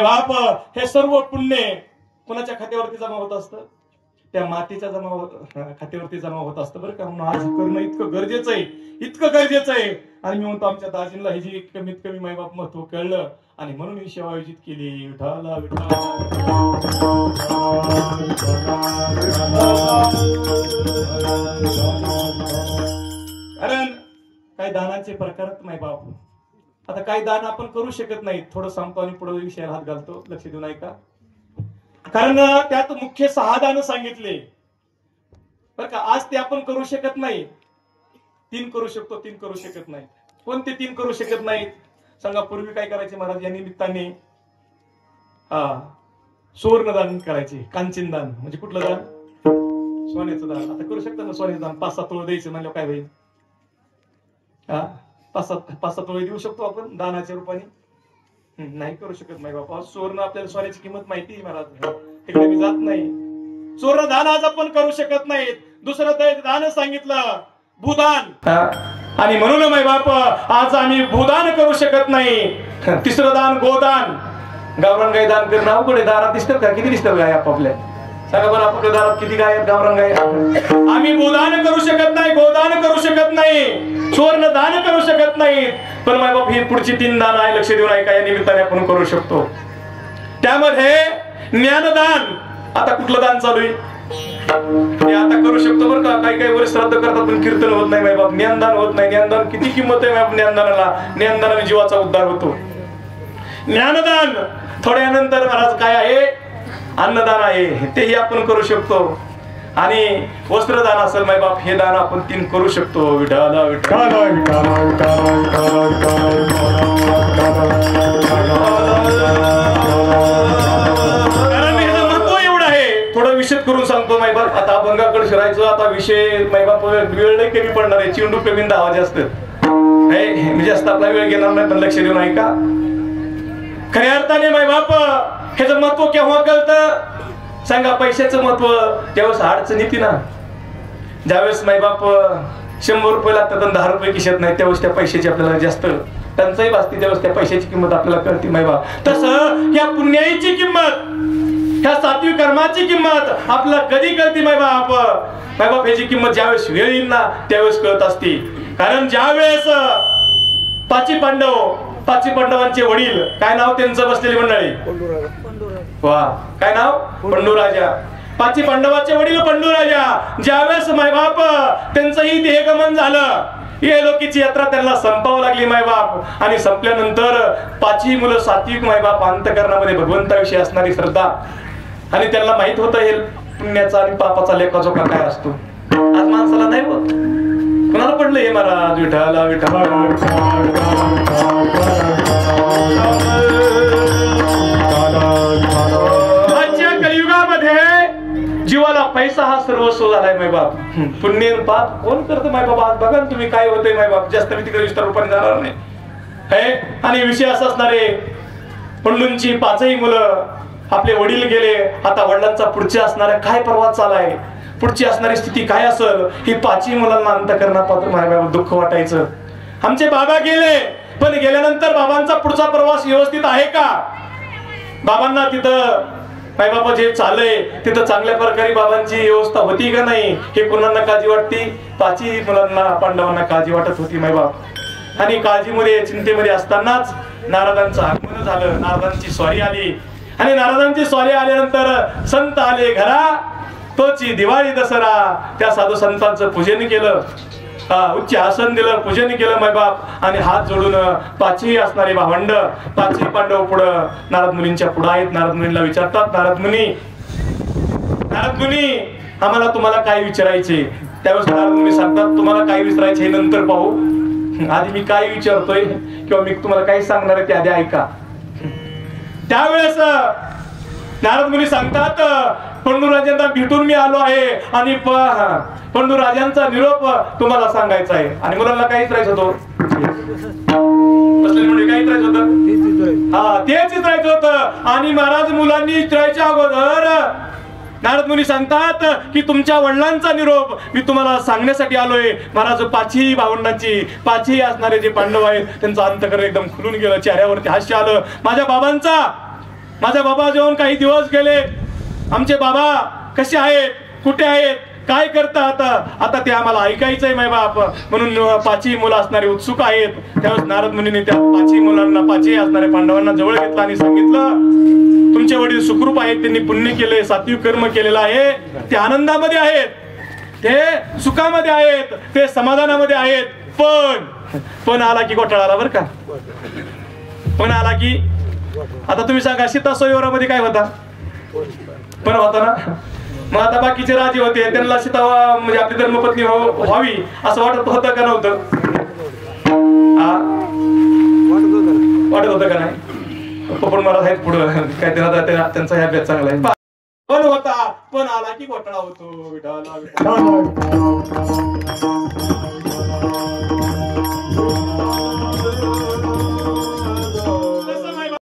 बाप हे सर्व पुण्य कोणाच्या खात्यावरती जमा होत असतं? त्या मातीच्या खात्यावरती जमा होत असतं बरं का. म्हणून आज करणं इतकं गरजेचं आहे, इतकं गरजेचं आहे. आणि मी म्हणतो आमच्या दाजींना ह्याची कमीत कमी मायबाप महत्व कळलं आणि म्हणून ही सेवा आयोजित केली. विठाला विठा कारण काही दानाचे प्रकार मायबाप. आता काही दान आपण करू शकत नाही, थोडं सांगतो आणि पुढे विषयाला हात घालतो, लक्ष देऊन ऐका. कारण त्यात मुख्य 6 दान सांगितले बरं का. आज ते आपण करू शकत नाही. 3 करू शकतो, 3 करू शकत नाही. कोणते 3 करू शकत नाहीत सांगा? पूर्वी काय करायचे महाराज या निमित्ताने? सुवर्णदान करायचे, कांचन दान. म्हणजे कुठलं दान? सोन्याचं दान. आता करू शकता ना सोन्याचं दान? 5-7 तोळे द्यायचं म्हणलं काय होईल? 5-7 तोळे देऊ शकतो आपण दानाच्या रूपाने? नाही करू शकत नाही बाबा. सुवर्ण आपल्याला सोन्याची किंमत माहिती आहे महाराज, तिकडे मी जात नाही. सुवर्ण दान आज आपण करू शकत नाहीत. दुसरं दान सांगितलं भूदान, आणि म्हणून माय बाप आज आम्ही भूदान करू शकत नाही. तिसरं दान गोदान. गावरान गाय दान करणं अवघड आहे. दारात दिसतात का? किती दिसतात गाय आपापल्या? सांगा बरं, आपल्या दारात किती गाय आहेत गावरान गाय? आम्ही भूदान करू शकत नाही, गोदान करू शकत नाही, सुवर्ण दान करू शकत नाही. पण माय बाप ही पुढची 3 दान आहे, लक्ष देऊन ऐका, या निमित्ताने आपण करू शकतो. त्यामध्ये ज्ञानदान. आता कुठलं दान चालू आहे? हे आता करू शकतो बरं का. काही काही वर्ष श्राद्ध करतात पण कीर्तन होत नाही माय बाप, ज्ञानदान होत नाही. ज्ञानदान किती किंमत आहे माय ज्ञानदानाला. ज्ञानदानाने जीवाचा उद्धार होतो. ज्ञानदान. थोड्यानंतर महाराज काय आहे? अन्नदान आहे, तेही आपण करू शकतो. आणि वस्त्रदान असेल माय बाप, हे दान आपण 3 करू शकतो. विठाला विठाला थोडं विषय करून सांगतो माय बाप. आता अभंगाकडे शिरायचं. आता विषय माय बाप वेळ नाही कमी पडणार आहे. चिंडू कमी 10 वाजे असतात. मी जास्त आपला वेळ घेणार नाही, पण लक्ष देऊन ऐका. खऱ्या अर्थाने माय बाप ह्याचं महत्व केव्हा कळतं सांगा? पैशाचं महत्व त्यावेळेस अडचण येते ना. ज्यावेळेस माय बाप 100 रुपये लागतात आणि 10 रुपये खिशात नाही, त्यावेळेस त्या पैशाची आपल्याला जास्त टंचाई भासते. त्यावेळेस त्या पैशाची किंमत आपल्याला कळते माय बाप. तसं या पुण्याईची किंमत, ह्या सात्विक कर्माची किंमत आपल्याला कधी कळते माय बाप? माय बाप ह्याची किंमत ज्यावेळेस वेळ येईल ना त्यावेळेस कळत असते. कारण ज्यावेळेस 5 पांडवांचे वडील, काय नाव त्यांचं बसलेली मंडळी? वा, काय नाव? पंडूराजा. 5 पांडवांचे वडील पंडूराजा. ज्यावेळेस मायबाप त्यांचंही देहगमन झालं, ये लोकीची यात्रा त्यांना संपावं लागली मायबाप. आणि संपल्यानंतर 5ही मुलं सात्विक मायबाप, अंतःकरणामध्ये भगवंताविषयी असणारी श्रद्धा, आणि त्यांना माहित होतं हे पुण्याचा आणि पापाचा लेखाजोखा काय असतो. आज माणसाला नाही होत. कोणाला पडलं हे महाराज? विठाला विठा. आजच्या कलियुगामध्ये जीवाला पैसा हा सर्वस्व झालाय माय बाप. पुण्य पाप कोण करतं माय बाबा? आज बघा तुम्ही काय होतंय माय बाप. जास्त मी तिकडे विस्तार रूपाने जाणार नाही. आणि विषय असा असणारे, पंडूंची 5ही मुलं, आपले वडील गेले. आता वडिलांचा पुढच्या असणाऱ्या काय प्रवास चालाय, पुढची असणारी स्थिती काय असेल, ही 5ही मुलांना अंतःकरणापासून माझ्या दुःख वाटायचं. आमचे बाबा गेले, पण गेल्यानंतर बाबांचा पुढचा प्रवास व्यवस्थित आहे का? बाबांना तिथं माय बाबा जे चालय तिथं चांगल्या प्रकारे बाबांची व्यवस्था होती का नाही, हे कुणाला काळजी वाटती? 5ही मुलांना, पांडवांना काळजी वाटत होती माय बाप. आणि काळजीमध्ये, चिंतेमध्ये असतानाच नारदांचं आगमन झालं. नारदांची स्वारी आली. आणि नारदांची स्वारी आल्यानंतर संत आले घरा, तोची दिवाळी दसरा. त्या साधू संतांचं पूजन केलं, उच्च आसन दिलं, पूजन केलं माय बाप. आणि हात जोडून 5ही असणारे भावंड, 5ही पांडव पुढं नारद मुनींच्या पुढे आहेत. नारद मुनींना विचारतात, नारद मुनी आम्हाला तुम्हाला काय विचारायचे? त्यावेळेस नारद मुनी सांगतात, तुम्हाला काय विचारायचे हे नंतर पाहू, आधी मी काय विचारतोय किंवा मी तुम्हाला काय सांगणार आहे ते आधी ऐका. त्यावेळेस नारद मुनी सांगतात, पंडूराजांना भेटून मी आलो आहे आणि पंडूराजांचा निरोप तुम्हाला सांगायचा आहे. आणि मुलांना काय विचारायचं होतं? काय विचारायचं होतं? तेच विचारायचं होतं. आणि महाराज मुलांनी विचारायच्या अगोदर नारद मुनी सांगतात की तुमच्या वडिलांचा निरोप मी तुम्हाला सांगण्यासाठी आलोय. महाराज 5ही भावंडांची, 5ही असणारे जे पांडव आहेत त्यांचं अंतःकरण एकदम खुलून गेलं, चेहऱ्यावरती हास्य आलं. माझ्या बाबांचा माझे बाबा जेवण काही दिवस गेले. आमचे बाबा कसे आहेत, कुठे आहेत, काय करतात, आता ते आम्हाला ऐकायचंय माय बाप. म्हणून 5ही मुलं असणारे उत्सुक आहेत. त्यावेळेस नारद मुनीने त्या 5ही मुलांना, 5ही असणाऱ्या पांडवांना जवळ घेतलं आणि सांगितलं, तुमचे वडील सुखरूप आहेत, त्यांनी पुण्य केले, सात्विक कर्म केलेलं आहे, ते आनंदामध्ये आहेत, ते सुखामध्ये आहेत, ते समाधानामध्ये आहेत. पण आला की घोटाळा आला बरं का. पण आला की आता तुम्ही सांगा, सीता स्वयंवरामध्ये काय होता? पण होता ना. मग आता बाकीचे राजे होते, त्यांना सीता म्हणजे आपली धर्मपत्नी व्हावी असं वाटत होतं का नव्हतं? वाटत होतं का नाही? पण मला आहेत पुढं काय त्यांचा ह्या बेत चांगला आहे. पण होता, पण आला की घोटाळा होतो.